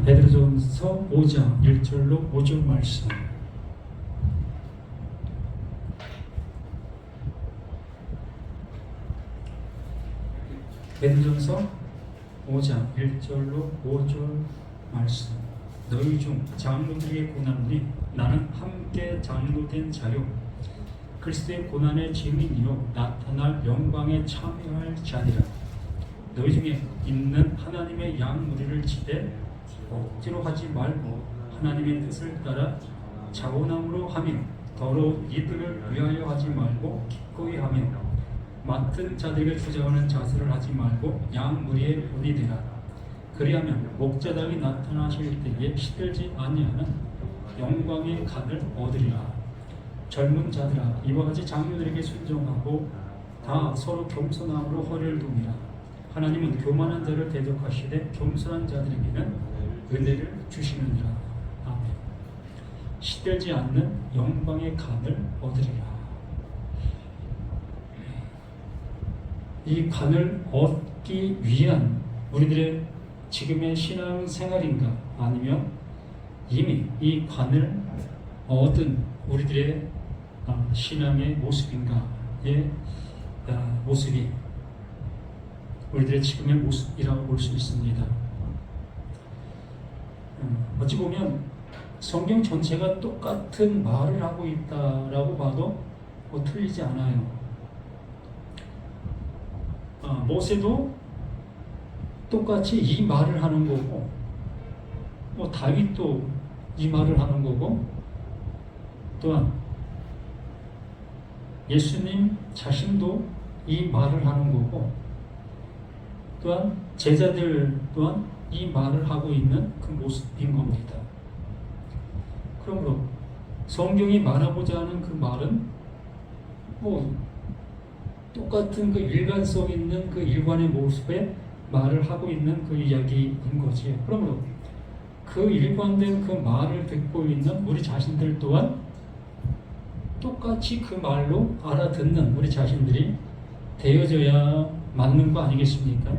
베드로전서 5장 1절로 5절 말씀. 베드로전서 5장 1절로 5절 말씀. 너희 중 장로들에게 고난하니 나는 함께 장로된 자요 그리스도의 고난의 증인이요 나타날 영광에 참여할 자니라. 너희 중에 있는 하나님의 양 무리를 치되 억지로 하지 말고 하나님의 뜻을 따라 자원함으로 하며 더러운 이들을 위하여 하지 말고 기꺼이 하며 맡은 자들에게 주장하는 자세를 하지 말고 양 무리의 본이 되라. 그리하면 목자당이 나타나실 때에 시들지 아니하는 영광의 간을 얻으리라. 젊은 자들아 이와 같이 장로들에게 순종하고 다 서로 겸손함으로 허리를 동이라. 하나님은 교만한 자를 대적하시되 겸손한 자들에게는 은혜를 주시느니라. 아멘. 시들지 않는 영광의 간을 얻으리라. 이 간을 얻기 위한 우리들의 지금의 신앙생활인가 아니면 이미 이 관을 얻은 우리들의 신앙의 모습인가의 모습이 우리들의 지금의 모습이라고 볼 수 있습니다. 어찌 보면 성경 전체가 똑같은 말을 하고 있다라고 봐도 틀리지 않아요. 모세도 똑같이 이 말을 하는 거고, 다윗도 이 말을 하는 거고, 또한 예수님 자신도 이 말을 하는 거고, 또한 제자들 또한 이 말을 하고 있는 그 모습인 겁니다. 그러므로 성경이 말하고자 하는 그 말은 똑같은 그 일관성 있는 그 일관의 모습에 말을 하고 있는 그 이야기인 거지. 그러므로 그 일관된 그 말을 듣고 있는 우리 자신들 또한 똑같이 그 말로 알아듣는 우리 자신들이 되어져야 맞는 거 아니겠습니까?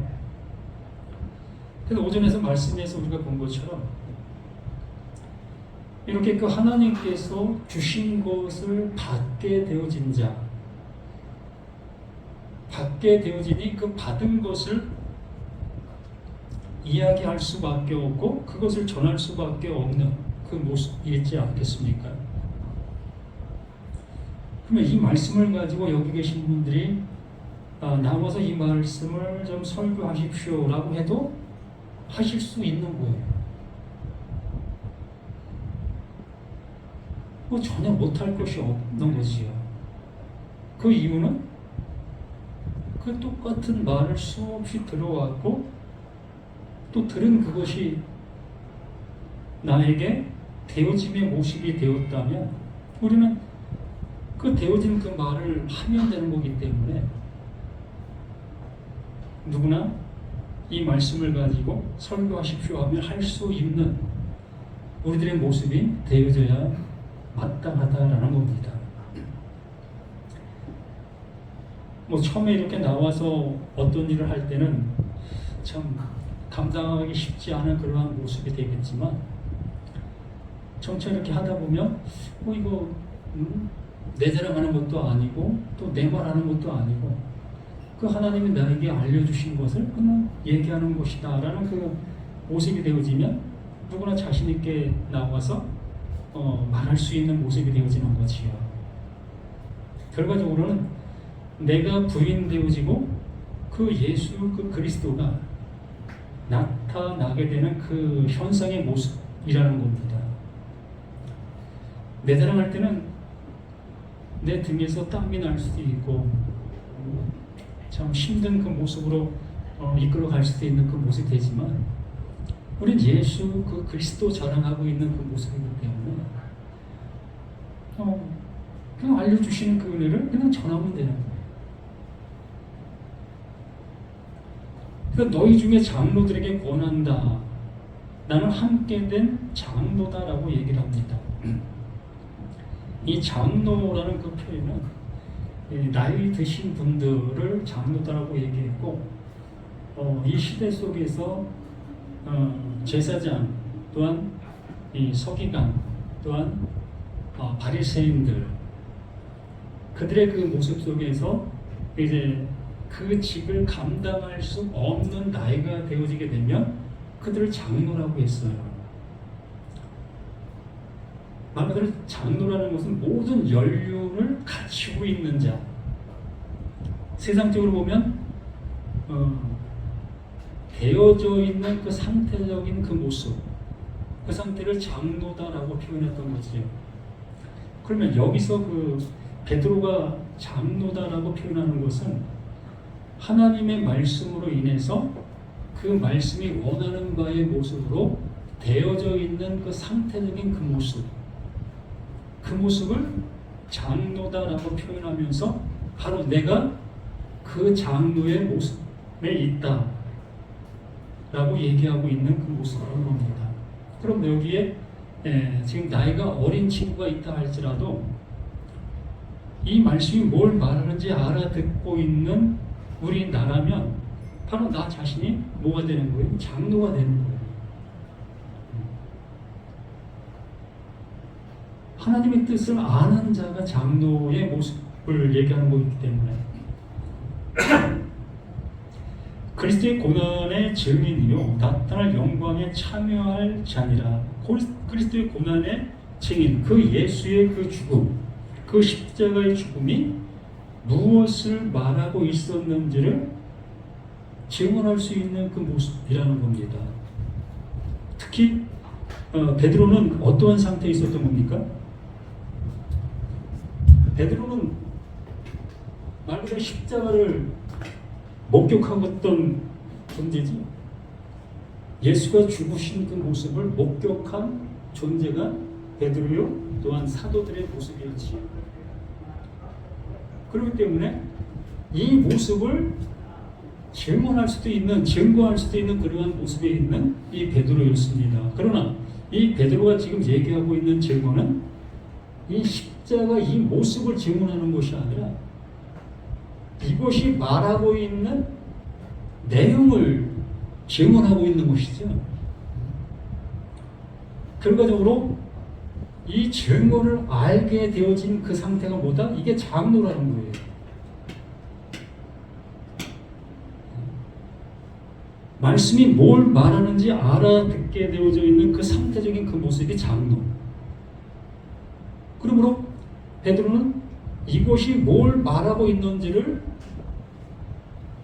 그래서 오전에서 말씀에서 우리가 본 것처럼 이렇게 그 하나님께서 주신 것을 받게 되어진 자, 받게 되어지니 그 받은 것을 이야기할 수밖에 없고 그것을 전할 수밖에 없는 그 모습이지 않겠습니까? 그러면 이 말씀을 가지고 여기 계신 분들이 나와서 이 말씀을 좀 설교하십시오라고 해도 하실 수 있는 거예요. 전혀 못할 것이 없는 거지요. 그 이유는 그 똑같은 말을 수없이 들어왔고 또 들은 그것이 나에게 되어짐의 모습이 되었다면 우리는 그 되어진 그 말을 하면 되는 거기 때문에 누구나 이 말씀을 가지고 설교하십시오 하면 할 수 있는 우리들의 모습이 되어져야 마땅하다라는 겁니다. 처음에 이렇게 나와서 어떤 일을 할 때는 참 감당하기 쉽지 않은 그러한 모습이 되겠지만 점차 이렇게 하다 보면 이거 내 자랑하는 것도 아니고 또 내 말하는 것도 아니고 그 하나님이 나에게 알려주신 것을 그냥 얘기하는 것이다 라는 그 모습이 되어지면 누구나 자신 있게 나와서 말할 수 있는 모습이 되어지는 거지요. 결과적으로는 내가 부인되어지고 그 예수 그 그리스도가 나타나게 되는 그 현상의 모습이라는 겁니다. 내 자랑할 때는 내 등에서 땀이 날 수도 있고 참 힘든 그 모습으로 이끌어 갈 수도 있는 그 모습이 되지만 우리는 예수 그 그리스도 자랑하고 있는 그 모습이기 때문에 그냥 알려주시는 그 은혜를 그냥 전하면 되는 거예요. 그러니까 너희 중에 장로들에게 권한다. 나는 함께 된 장로다라고 얘기를 합니다. 이 장로라는 그 표현은 나이 드신 분들을 장로다라고 얘기했고 이 시대 속에서 제사장 또한 이 서기관, 또한 바리새인들, 그들의 그 모습 속에서 이제 그 직을 감당할 수 없는 나이가 되어지게 되면 그들을 장로라고 했어요. 말 그대로 장로라는 것은 모든 연륜을 갖추고 있는 자. 세상적으로 보면 되어져 있는 그 상태적인 그 모습, 그 상태를 장로다라고 표현했던 거지요. 그러면 여기서 그 베드로가 장로다라고 표현하는 것은 하나님의 말씀으로 인해서 그 말씀이 원하는 바의 모습으로 되어져 있는 그 상태적인 그 모습, 그 모습을 장로다라고 표현하면서 바로 내가 그 장로의 모습에 있다 라고 얘기하고 있는 그 모습으로 봅니다. 그럼 여기에 지금 나이가 어린 친구가 있다 할지라도 이 말씀이 뭘 말하는지 알아듣고 있는 우리 나라면 바로 나 자신이 뭐가 되는 거예요? 장로가 되는 거예요. 하나님의 뜻을 아는 자가 장로의 모습을 얘기하는 거기 때문에 그리스도의 고난의 증인이요 나타날 영광에 참여할 자니라. 그리스도의 고난의 증인, 그 예수의 그 죽음, 그 십자가의 죽음이 무엇을 말하고 있었는지를 증언할 수 있는 그 모습이라는 겁니다. 특히 베드로는 어떠한 상태에 있었던 겁니까? 베드로는 말 그대로 십자가를 목격하고 있던 존재지. 예수가 죽으신 그 모습을 목격한 존재가 베드로요 또한 사도들의 모습이었지. 그렇기 때문에 이 모습을 증언할 수도 있는, 증거할 수도 있는 그러한 모습에 있는 이 베드로였습니다. 그러나 이 베드로가 지금 얘기하고 있는 증거는 이 십자가 이 모습을 증언하는 것이 아니라 이것이 말하고 있는 내용을 증언하고 있는 것이죠. 결과적으로 이 증거를 알게 되어진 그 상태가 뭐다? 이게 장로라는 거예요. 말씀이 뭘 말하는지 알아듣게 되어져 있는 그 상태적인 그 모습이 장로. 그러므로 베드로는 이것이 뭘 말하고 있는지를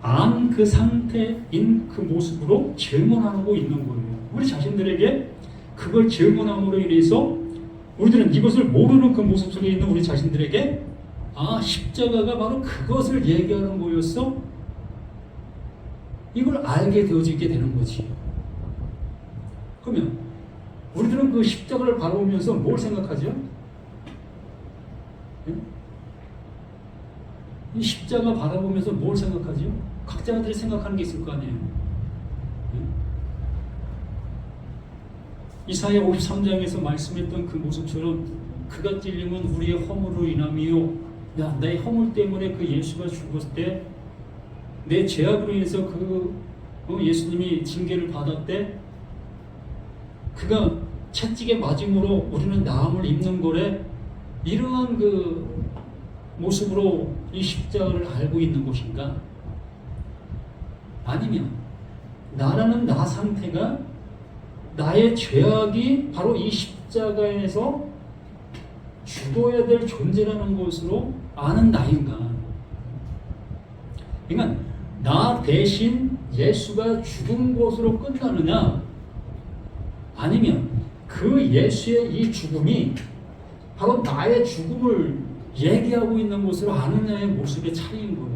안 그 상태인 그 모습으로 증언하고 있는 거예요. 우리 자신들에게 그걸 증언함으로 인해서 우리들은 이것을 모르는 그 모습 속에 있는 우리 자신들에게 십자가가 바로 그것을 얘기하는 거였어? 이걸 알게 되어지게 되는 거지. 그러면 우리들은 그 십자가를 바라보면서 뭘 생각하죠? 이 십자가 바라보면서 뭘 생각하죠? 각자들이 생각하는 게 있을 거 아니에요. 이사야 53장에서 말씀했던 그 모습처럼 그가 찔림은 우리의 허물로 인함이요. 내 허물 때문에 그 예수가 죽었을 때 내 죄악으로 인해서 그 예수님이 징계를 받았대. 그가 채찍에 맞음으로 우리는 나음을 입는 거래. 이러한 그 모습으로 이 십자가를 알고 있는 것인가? 아니면 나라는 나 상태가 나의 죄악이 바로 이 십자가에서 죽어야 될 존재라는 것으로 아는 나인가? 그러니까 나 대신 예수가 죽은 것으로 끝나느냐? 아니면 그 예수의 이 죽음이 바로 나의 죽음을 얘기하고 있는 것으로 아느냐의 모습의 차이인 거예요.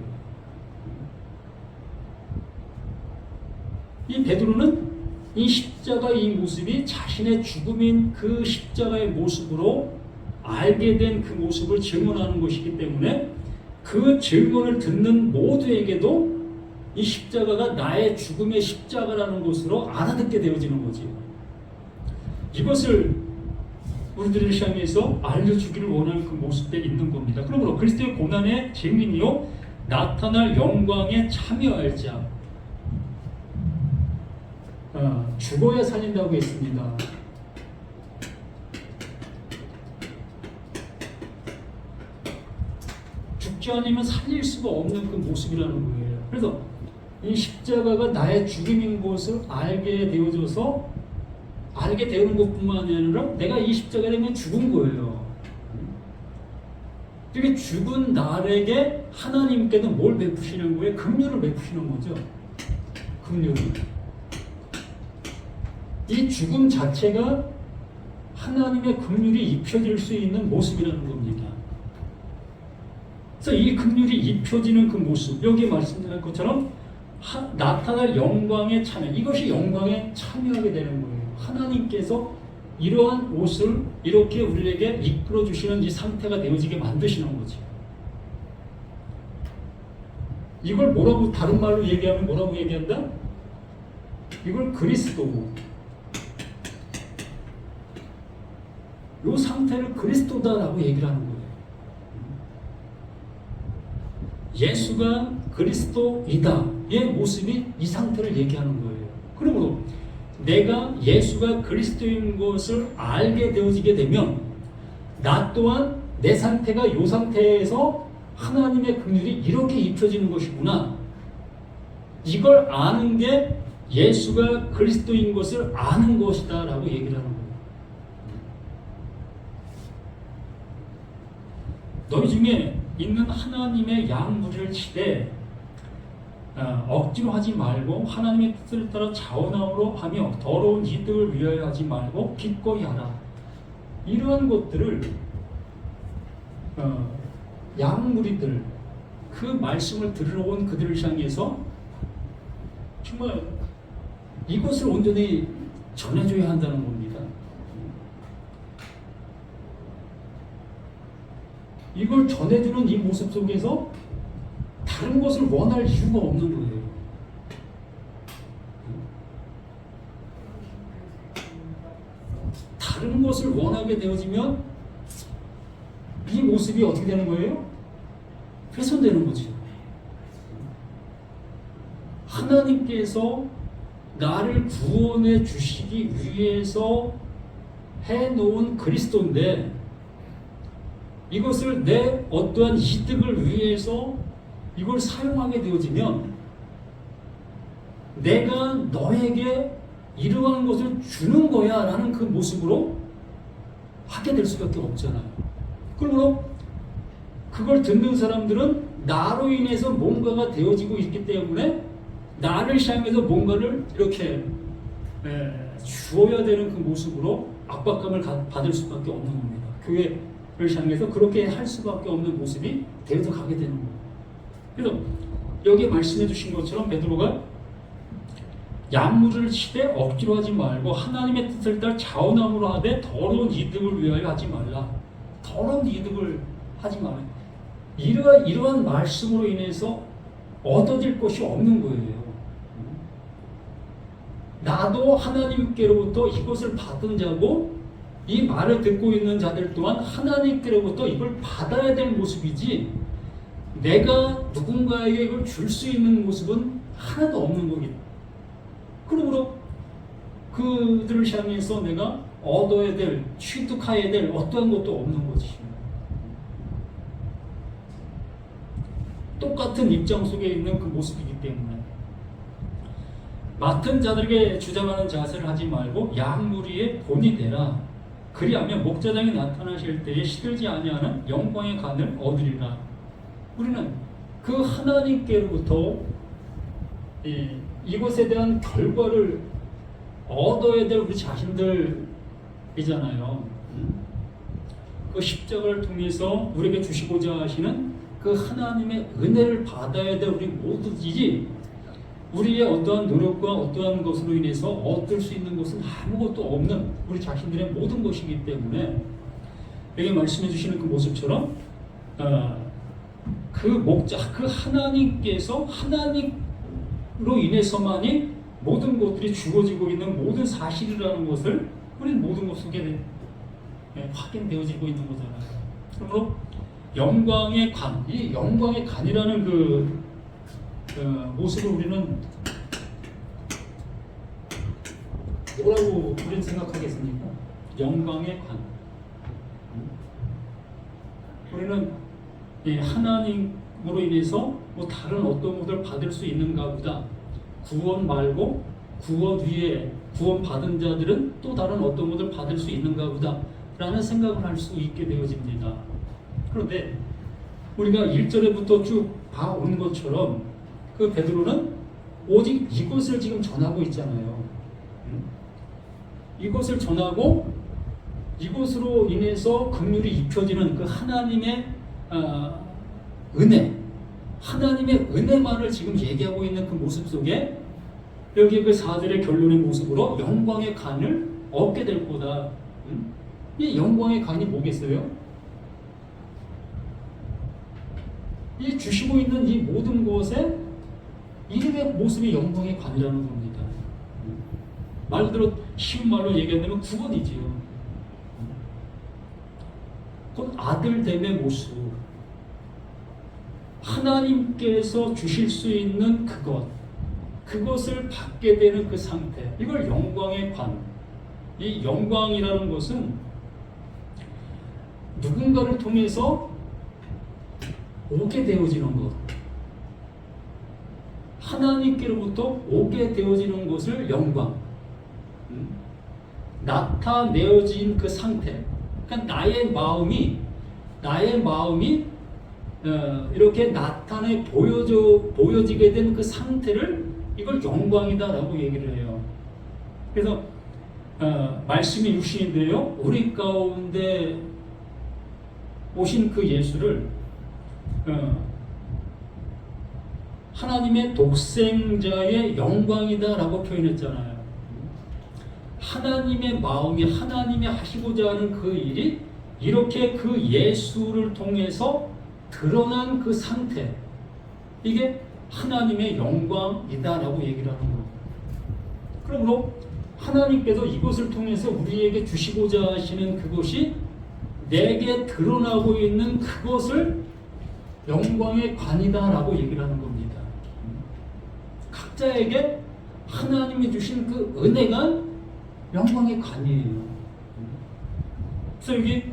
이 베드로는 이 십자가 이 모습이 자신의 죽음인 그 십자가의 모습으로 알게 된 그 모습을 증언하는 것이기 때문에 그 증언을 듣는 모두에게도 이 십자가가 나의 죽음의 십자가라는 것으로 알아듣게 되어지는 거지. 이것을 우리들을 향해서 알려주기를 원하는 그 모습에 있는 겁니다. 그러므로 그리스도의 고난의 증인이요 나타날 영광에 참여할 자. 죽어야 살린다고 했습니다. 죽지 않으면 살릴 수가 없는 그 모습이라는 거예요. 그래서 이 십자가가 나의 죽임인 것을 알게 되어져서 알게 되는 것뿐만 아니라 내가 이 십자가에 그냥 죽은 거예요. 이렇게 죽은 나에게 하나님께는 뭘 베푸시는 거예요? 긍휼을 베푸시는 거죠. 긍휼을. 이 죽음 자체가 하나님의 긍휼이 입혀질 수 있는 모습이라는 겁니다. 그래서 이 긍휼이 입혀지는 그 모습, 여기 말씀드린 것처럼 나타날 영광에 참여, 이것이 영광에 참여하게 되는 거예요. 하나님께서 이러한 옷을 이렇게 우리에게 이끌어 주시는 이 상태가 되어지게 만드시는 거죠. 이걸 뭐라고 다른 말로 얘기하면 뭐라고 얘기한다? 이걸 그리스도고, 이 상태를 그리스도다라고 얘기를 하는 거예요. 예수가 그리스도이다의 모습이 이 상태를 얘기하는 거예요. 그러므로 내가 예수가 그리스도인 것을 알게 되어지게 되면 나 또한 내 상태가 이 상태에서 하나님의 긍휼이 이렇게 입혀지는 것이구나. 이걸 아는 게 예수가 그리스도인 것을 아는 것이다 라고 얘기를 하는 거예요. 너희 중에 있는 하나님의 양무리를 치되 억지로 하지 말고 하나님의 뜻을 따라 자원함으로 하며 더러운 이득을 위하여 하지 말고 기꺼이 하라. 이러한 것들을 양무리들, 그 말씀을 들으러 온 그들을 향해서 정말 이것을 온전히 전해줘야 한다는 겁니다. 이걸 전해주는 이 모습 속에서 다른 것을 원할 이유가 없는 거예요. 다른 것을 원하게 되어지면 이 모습이 어떻게 되는 거예요? 훼손되는 거죠. 하나님께서 나를 구원해 주시기 위해서 해놓은 그리스도인데 이것을 내 어떠한 이득을 위해서 이걸 사용하게 되어지면 내가 너에게 이러한 것을 주는 거야 라는 그 모습으로 하게 될 수밖에 없잖아요. 그러므로 그걸 듣는 사람들은 나로 인해서 뭔가가 되어지고 있기 때문에 나를 향해서 뭔가를 이렇게 주어야 되는 그 모습으로 압박감을 받을 수밖에 없는 겁니다. 교회를 향해서 그렇게 할 수밖에 없는 모습이 되어서 가게 되는 거예요. 그래서 여기 말씀해 주신 것처럼 베드로가 양무리를 치되 억지로 하지 말고 하나님의 뜻을 따라 자원함으로 하되 더러운 이득을 위하여 하지 말라. 더러운 이득을 하지 말라. 이러한 말씀으로 인해서 얻어질 것이 없는 거예요. 나도 하나님께로부터 이것을 받은 자고 이 말을 듣고 있는 자들 또한 하나님께로부터 이걸 받아야 될 모습이지 내가 누군가에게 이걸 줄 수 있는 모습은 하나도 없는 거기. 그러므로 그들을 향해서 내가 얻어야 될, 취득해야 될 어떠한 것도 없는 거지. 똑같은 입장 속에 있는 그 모습이기 때문에 맡은 자들에게 주장하는 자세를 하지 말고 양무리의 본이 되라. 그리하면 목자장이 나타나실 때에 시들지 아니하는 영광의 간을 얻으리라. 우리는 그 하나님께로부터 이것에 대한 결과를 얻어야 될 우리 자신들이잖아요. 그 십자가를 통해서 우리에게 주시고자 하시는 그 하나님의 은혜를 받아야 될 우리 모두이지 우리의 어떠한 노력과 어떠한 것으로 인해서 얻을 수 있는 것은 아무것도 없는 우리 자신들의 모든 것이기 때문에 여기 말씀해 주시는 그 모습처럼 그 목자, 그 하나님께서 하나님으로 인해서만이 모든 것들이 주어지고 있는 모든 사실이라는 것을 우리는 모든 것 속에 확인되어지고 있는 거잖아요. 그러므로 영광의 관, 이 영광의 관이라는 그 모습을 우리는 뭐라고 우리는 생각하겠습니까? 영광의 관. 우리는 하나님으로 인해서 뭐 다른 어떤 것을 받을 수 있는가 보다. 구원 말고 구원 위에 구원 받은 자들은 또 다른 어떤 것을 받을 수 있는가 보다 라는 생각을 할 수 있게 되어집니다. 그런데 우리가 1절에부터 쭉 봐온 것처럼 그 베드로는 오직 이것을 지금 전하고 있잖아요. 이것을 전하고 이것으로 인해서 긍휼이 입혀지는 그 하나님의 은혜, 하나님의 은혜만을 지금 얘기하고 있는 그 모습 속에 여기 그 4절의 결론의 모습으로 영광의 간을 얻게 될 거다. 이 영광의 간이 뭐겠어요? 이 주시고 있는 이 모든 것에 이름의 모습이 영광의 관이라는 겁니다. 말 그대로 쉬운 말로 얘기한다면 구원이지요. 곧 아들됨의 모습, 하나님께서 주실 수 있는 그것을 받게 되는 그 상태, 이걸 영광의 관. 이 영광이라는 것은 누군가를 통해서 오게 되어지는 것, 하나님께로부터 오게 되어지는 것을 영광, 나타내어진 그 상태, 그러니까 나의 마음이 이렇게 나타내 보여지게 된 그 상태를 이걸 영광이다라고 얘기를 해요. 그래서 말씀이 육신이 되어 우리 가운데 오신 그 예수를 하나님의 독생자의 영광이다라고 표현했잖아요. 하나님의 마음이 하나님이 하시고자 하는 그 일이 이렇게 그 예수를 통해서 드러난 그 상태, 이게 하나님의 영광이다라고 얘기를 하는 거예요. 그러므로 하나님께서 이것을 통해서 우리에게 주시고자 하시는 그것이 내게 드러나고 있는 그것을 영광의 관이다라고 얘기를 하는 겁니다. 각자에게 하나님이 주신 그 은혜가 영광의 관이에요. 그래서 여기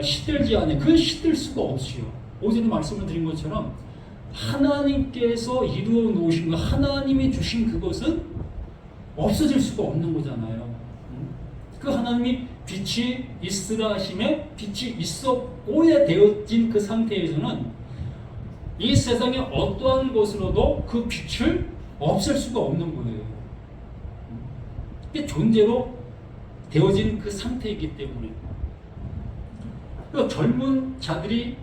시들지 않아요. 그 시들 수가 없이요. 오전에 말씀을 드린 것처럼 하나님께서 이루어 놓으신 것, 하나님이 주신 그것은 없어질 수가 없는 거잖아요. 그 하나님이 빛이 있으라 하심에 빛이 있었고에 되어진 그 상태에서는 이 세상의 어떠한 것으로도 그 빛을 없앨 수가 없는 거예요. 이게 존재로 되어진 그 상태이기 때문에 젊은 자들이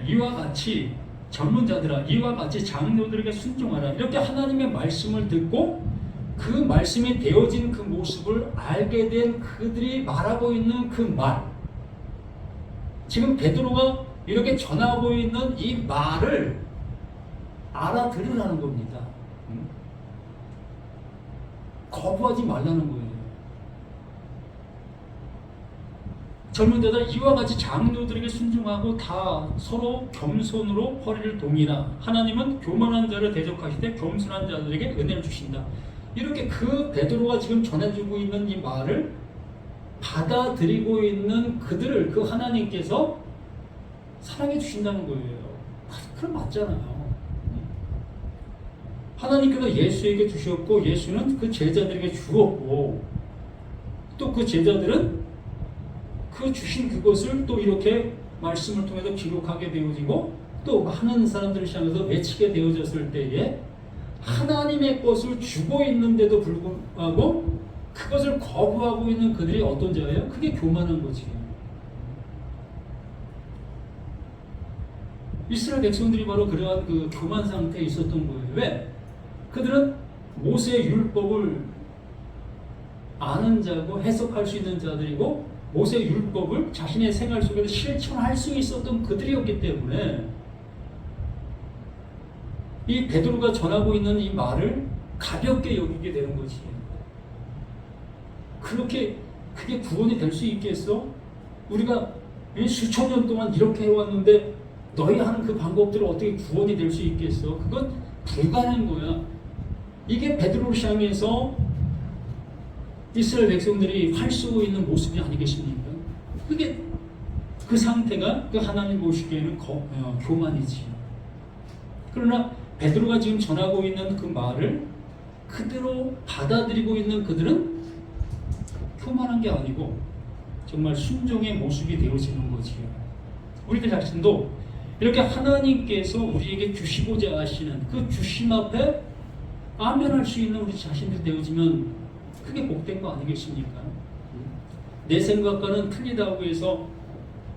이와 같이 젊은 자들아 이와 같이 장로들에게 순종하라, 이렇게 하나님의 말씀을 듣고 그 말씀이 되어진 그 모습을 알게 된 그들이 말하고 있는 그 말, 지금 베드로가 이렇게 전하고 있는 이 말을 알아들으라는 겁니다. 거부하지 말라는 거예요. 젊은 자들 이와 같이 장로들에게 순종하고 다 서로 겸손으로 허리를 동이라. 하나님은 교만한 자를 대적하시되 겸손한 자들에게 은혜를 주신다. 이렇게 그 베드로가 지금 전해주고 있는 이 말을 받아들이고 있는 그들을 그 하나님께서 사랑해 주신다는 거예요. 그럼 맞잖아요. 하나님께서 예수에게 주셨고 예수는 그 제자들에게 주었고 또 그 제자들은 그 주신 그것을 또 이렇게 말씀을 통해서 기록하게 되어지고 또 많은 사람들을 향해서 외치게 되어졌을 때에 하나님의 것을 주고 있는데도 불구하고 그것을 거부하고 있는 그들이 어떤 자예요? 그게 교만한 거지. 이스라엘 백성들이 바로 그러한 그 교만 상태에 있었던 거예요. 왜? 그들은 모세의 율법을 아는 자고 해석할 수 있는 자들이고 모세의 율법을 자신의 생활 속에서 실천할 수 있었던 그들이었기 때문에 이 베드로가 전하고 있는 이 말을 가볍게 여기게 되는 거지. 그렇게 그게 구원이 될 수 있겠어? 우리가 수천 년 동안 이렇게 해왔는데 너희 하는 그 방법대로 어떻게 구원이 될 수 있겠어? 그건 불가능한 거야. 이게 베드로를 향해서 이스라엘 백성들이 활 쏘고 있는 모습이 아니겠습니까? 그게 그 상태가 그 하나님 보시기에는 교만이지. 그러나 베드로가 지금 전하고 있는 그 말을 그대로 받아들이고 있는 그들은 교만한 게 아니고 정말 순종의 모습이 되어지는 거지요. 우리들 자신도 이렇게 하나님께서 우리에게 주시고자 하시는 그 주심 앞에 아멘할 수 있는 우리 자신들이 되어지면 그게 복된 거 아니겠습니까? 내 생각과는 틀리다고 해서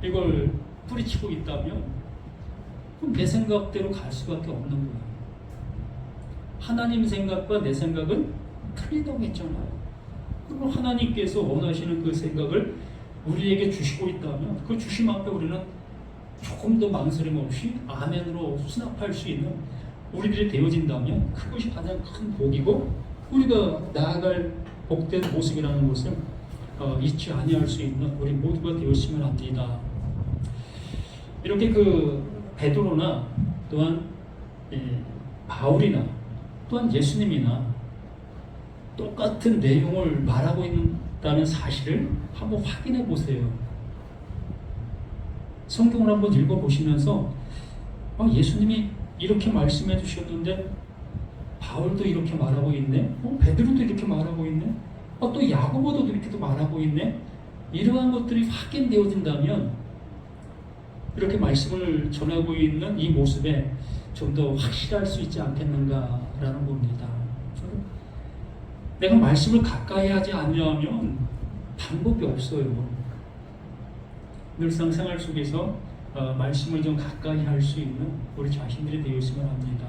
이걸 뿌리치고 있다면 그럼 내 생각대로 갈 수밖에 없는 거예요. 하나님 생각과 내 생각은 틀리다고 했잖아요. 그리고 하나님께서 원하시는 그 생각을 우리에게 주시고 있다면 그 주심 앞에 우리는 조금 더 망설임 없이 아멘으로 수납할 수 있는 우리들이 되어진다면 그것이 가장 큰 복이고 우리가 나아갈 복된 모습이라는 것을 잊지 아니할 수 있는 우리 모두가 되었으면 합니다. 이렇게 그 베드로나 또한 바울이나 또한 예수님이나 똑같은 내용을 말하고 있다는 사실을 한번 확인해 보세요. 성경을 한번 읽어보시면서 예수님이 이렇게 말씀해 주셨는데 바울도 이렇게 말하고 있네, 베드로도 이렇게 말하고 있네, 또 야고보도 이렇게 말하고 있네. 이러한 것들이 확인되어진다면 이렇게 말씀을 전하고 있는 이 모습에 좀 더 확실할 수 있지 않겠는가라는 겁니다. 내가 말씀을 가까이 하지 않으려면 방법이 없어요. 늘상 생활 속에서 말씀을 좀 가까이 할 수 있는 우리 자신들이 되었으면 합니다.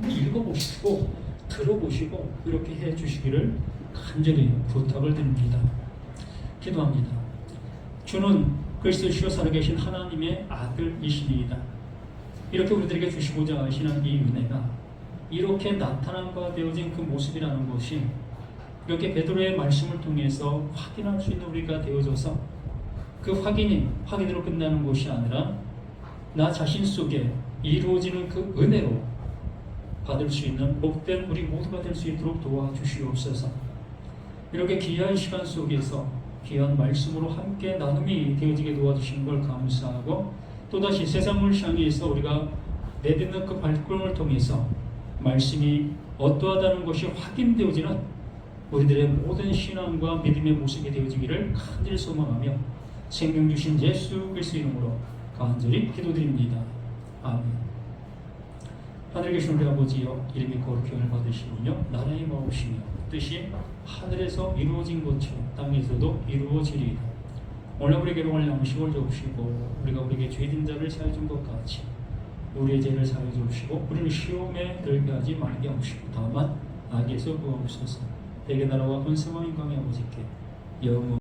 읽어보시고 들어보시고 이렇게 해주시기를 간절히 부탁을 드립니다. 기도합니다. 주는 그리스도시로 살아계신 하나님의 아들이시니이다. 이렇게 우리들에게 주시고자 하시는 이 은혜가 이렇게 나타난 바 되어진 그 모습이라는 것이 이렇게 베드로의 말씀을 통해서 확인할 수 있는 우리가 되어져서 그 확인으로 끝나는 것이 아니라 나 자신 속에 이루어지는 그 은혜로 받을 수 있는 복된 우리 모두가 될 수 있도록 도와주시옵소서. 이렇게 귀한 시간 속에서 귀한 말씀으로 함께 나눔이 되어지게 도와주시는 걸 감사하고 또다시 세상을 향해서 우리가 내딛는 그 발걸음을 통해서 말씀이 어떠하다는 것이 확인되어지는 우리들의 모든 신앙과 믿음의 모습이 되어지기를 간절히 소망하며 생명 주신 예수 그리스도 이름으로 간절히 기도드립니다. 아멘. 하늘에 계신 우리 아버지여, 이름이 거룩히 여김을 받으시며 나라의 마옵시며 뜻이 하늘에서 이루어진 것처럼 땅에서도 이루어지리이다. 오늘 우리에게 일용할 양식을 주옵시고 우리가 우리에게 죄진 자를 사하여 준 것 같이 우리의 죄를 사하여 주옵시고 우리는 시험에 들게 하지 말게 하옵시고 다만 악에서 구하옵소서. 대개 나라와 권세와 영광이 아버지께 영원